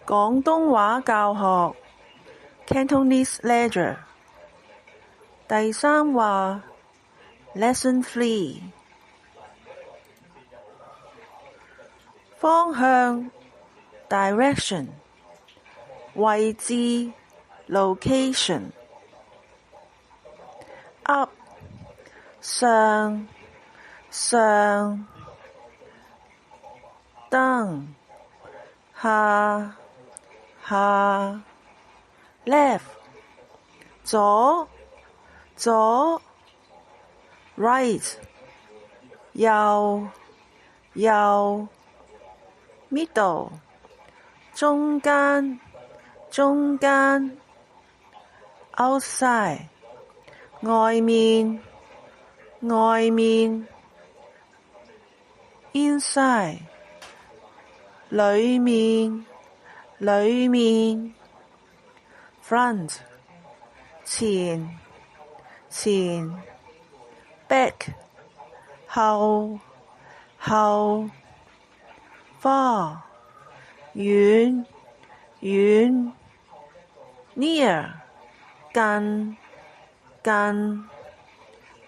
廣東話教學 Cantonese Ledger 第3話 Lesson 3方向 Direction 位置 Location Up 上 down 下 Left 左 Right 右 Middle 中間 Outside 外面 Inside 裏面 Front 前 Back 後 Far 遠 Near 近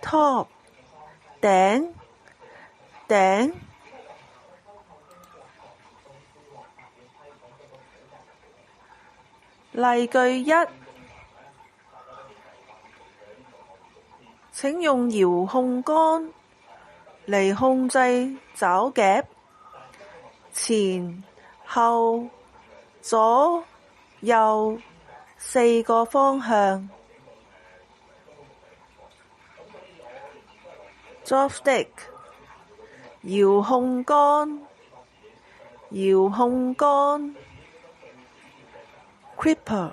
Top 頂例句一，請用遙控桿嚟控制爪夾前後左右4個方向。Joystick 遙控桿Gripper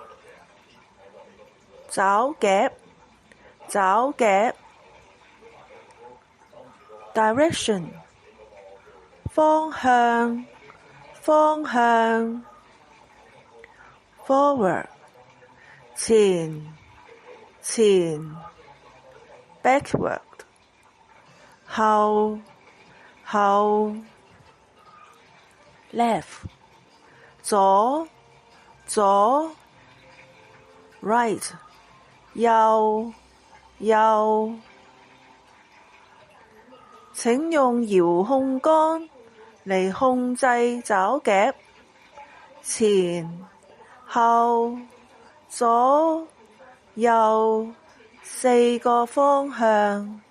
爪夾Direction 方向 Forward 前 Backward 後 Left 左 Right 右請用遙控桿嚟控制爪夾前後左右4個方向。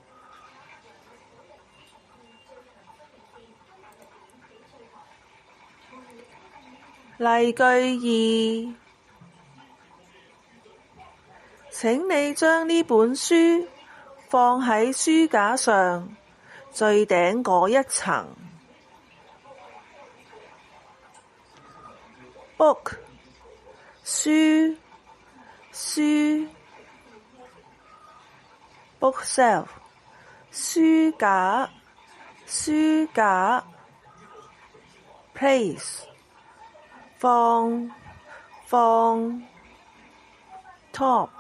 例句2，請你將呢本書放喺書架上最頂嗰一層。Book 書 Bookshelf 書架 Place 放 Top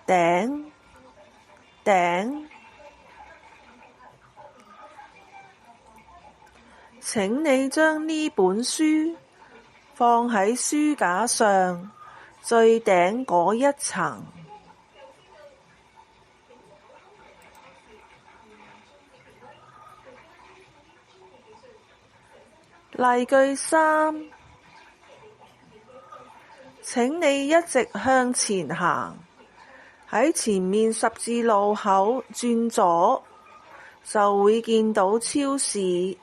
頂請你將呢本書放喺書架上最頂嗰一層。例句3，請你一直向前行，喺前面十字路口轉左，就會見到超市。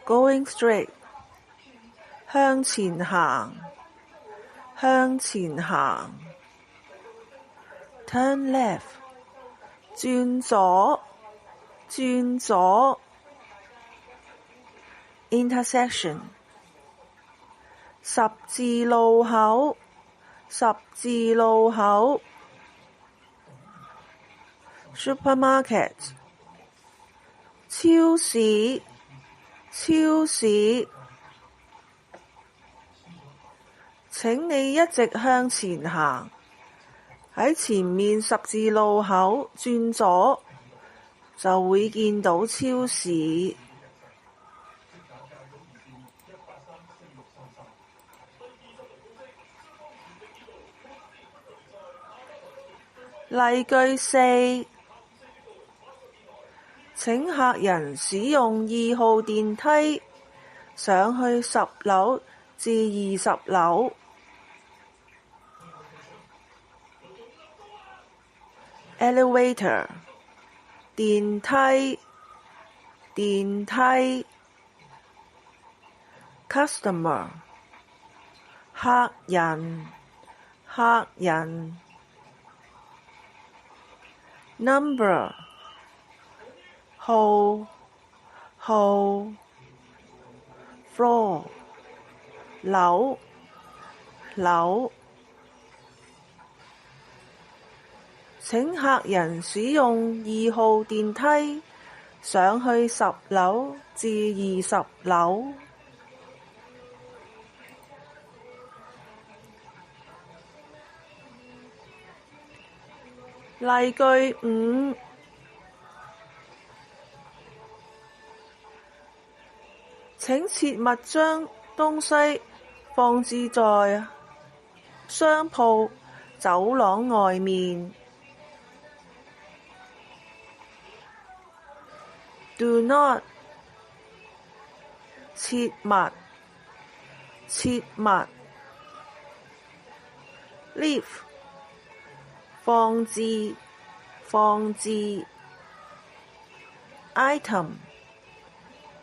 Going straight 向前行 Turn left 轉左 Intersection 十字路口 Supermarket 超市請你一直向前行，喺前面十字路口轉左，就會見到超市。例句4，請客人使用2號電梯上去10樓至20樓。Elevator， 電梯，電梯。Customer， 客人，客人。Number， 號，號。Floor， 樓，樓。請客人使用2號電梯上去10樓至20樓。例句5，請切勿將東西放置在商鋪走廊外面。Do not， 切勿，切勿。Leave， 放置，放置。Item，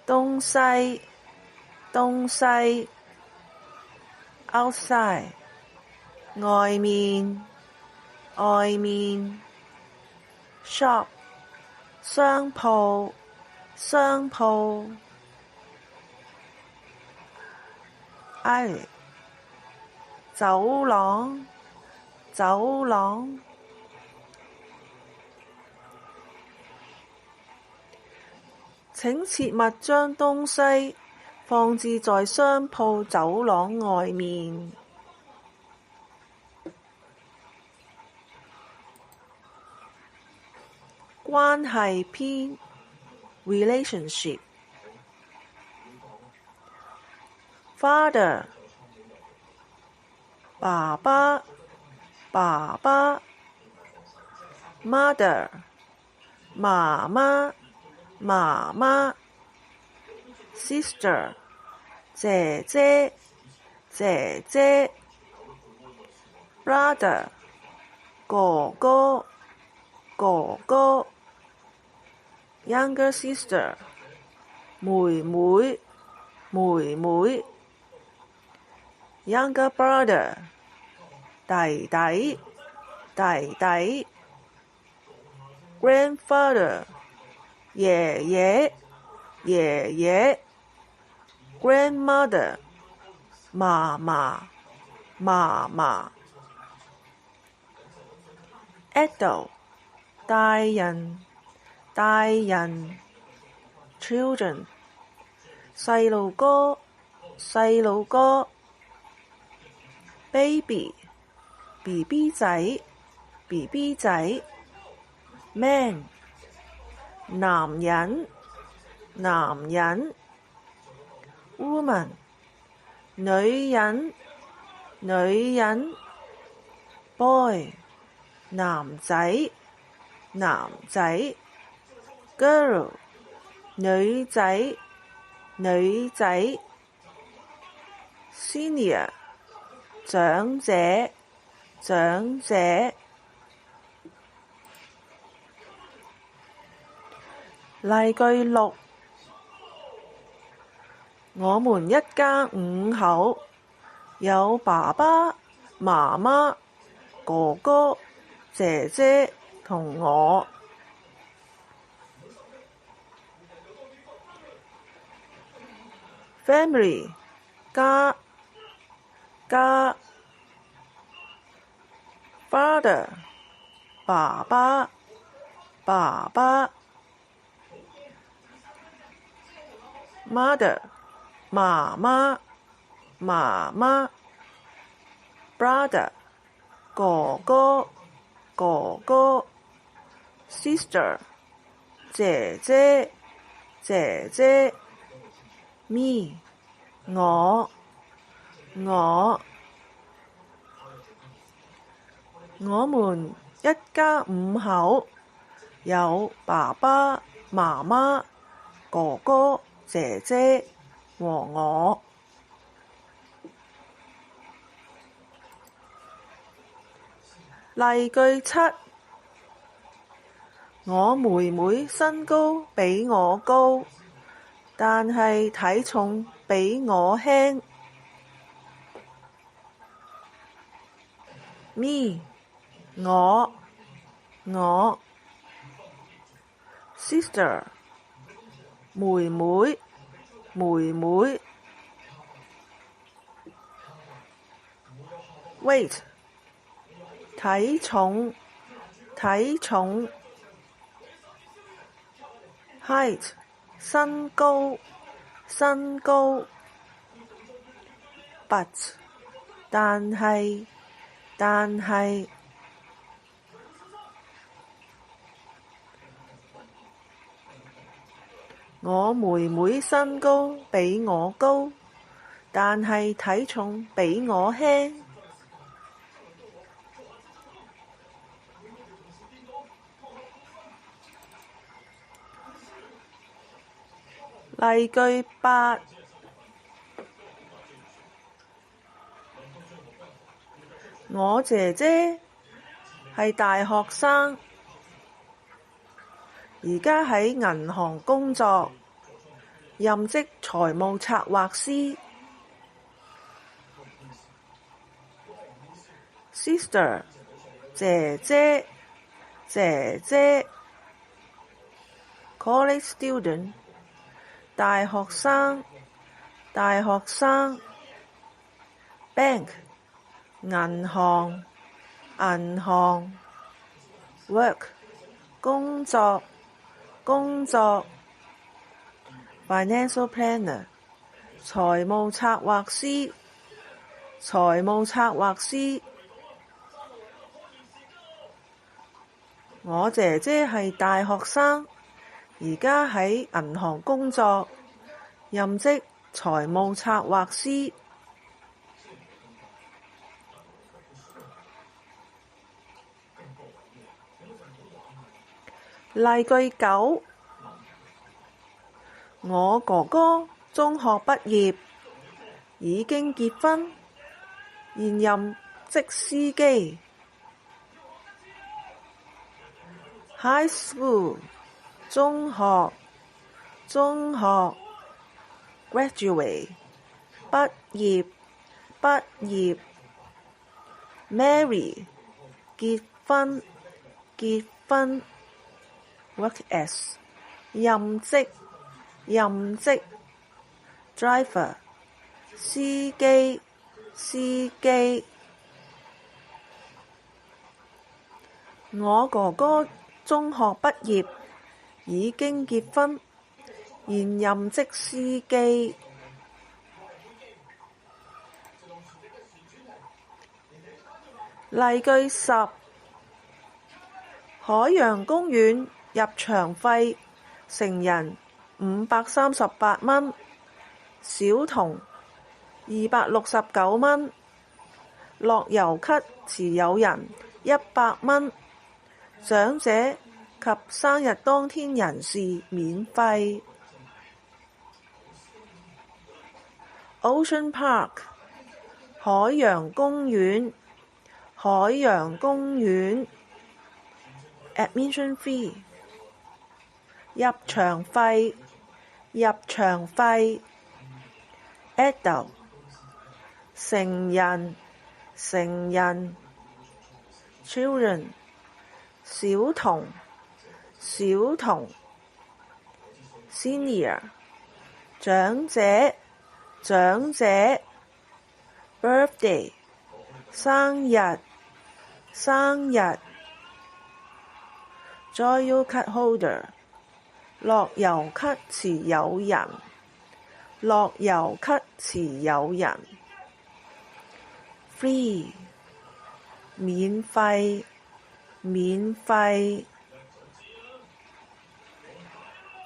東西，東西。Outside， 外面，外面。Shop， 商鋪，商鋪。Alley， 走廊，走廊。請切勿將東西放置在商鋪走廊外面。關係篇 Relationship。 Father， 爸爸，爸爸。Mother， 媽媽，媽媽。Sister， 姐姐，姐姐。Brother， 哥哥，哥哥。Younger sister， 妹妹，妹妹。Younger brother， 弟弟，弟弟。Grandfather， 爺爺，爺爺。Grandmother， 嫲嫲，嫲嫲。Adult， 大人，大人。Children， 細路哥，細路哥。Baby， BB 仔，BB 仔。Man， 男人，男人。Woman， 女人，女人。Boy， 男仔，男仔。Girl， 女仔，女仔。Senior， 長者，長者。例句6，我們一家5口，有爸爸、媽媽、哥哥、姐姐同我。Family， 家，家。Father， 爸爸，爸爸。Mother， 媽媽，媽媽。Brother， 哥哥，哥哥。Sister， 姐姐，姐姐。Me， 我，我。我們一家5口，有爸爸、媽媽、哥哥、姐姐和我。例句7：我妹妹身高比我高，但係體重比我輕。Me 我 Sister 妹妹 Weight 體重 Height 身高 But 但係我妹妹身高比我高，但係體重比我輕。例句8：我姐姐係大學生，而家喺銀行工作，任職財務策劃師。Sister 姐姐 College student 大學生 Bank 銀行 Work 工作 Financial planner 財務策劃師。我姐姐係大學生，而家喺銀行工作，任職財務策劃師。例句9：我哥哥中學畢業，已經結婚，現任職司機。High school 中學 Graduate 畢業。Marry 結婚。Work as 任職。Driver 司機。我哥哥中學畢業，已經結婚，現任職司機。例句10：海洋公園入場費成人538蚊，小童269蚊，樂悠咭持有人100蚊，長者及生日當天人士免費。Ocean Park 海洋公園 Admission fee 入場費。Adult 成人。Children 小童。Senior 長者。Birthday 生日。Joyou card holder 樂悠咭持有人。Free 免費。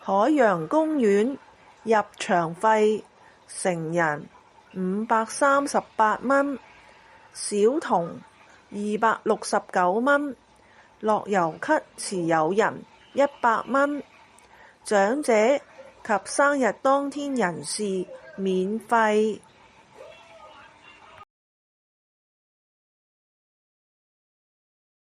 海洋公園入場費成人538蚊，小童269蚊，樂悠咭持有人100蚊，長者及生日當天人士免費。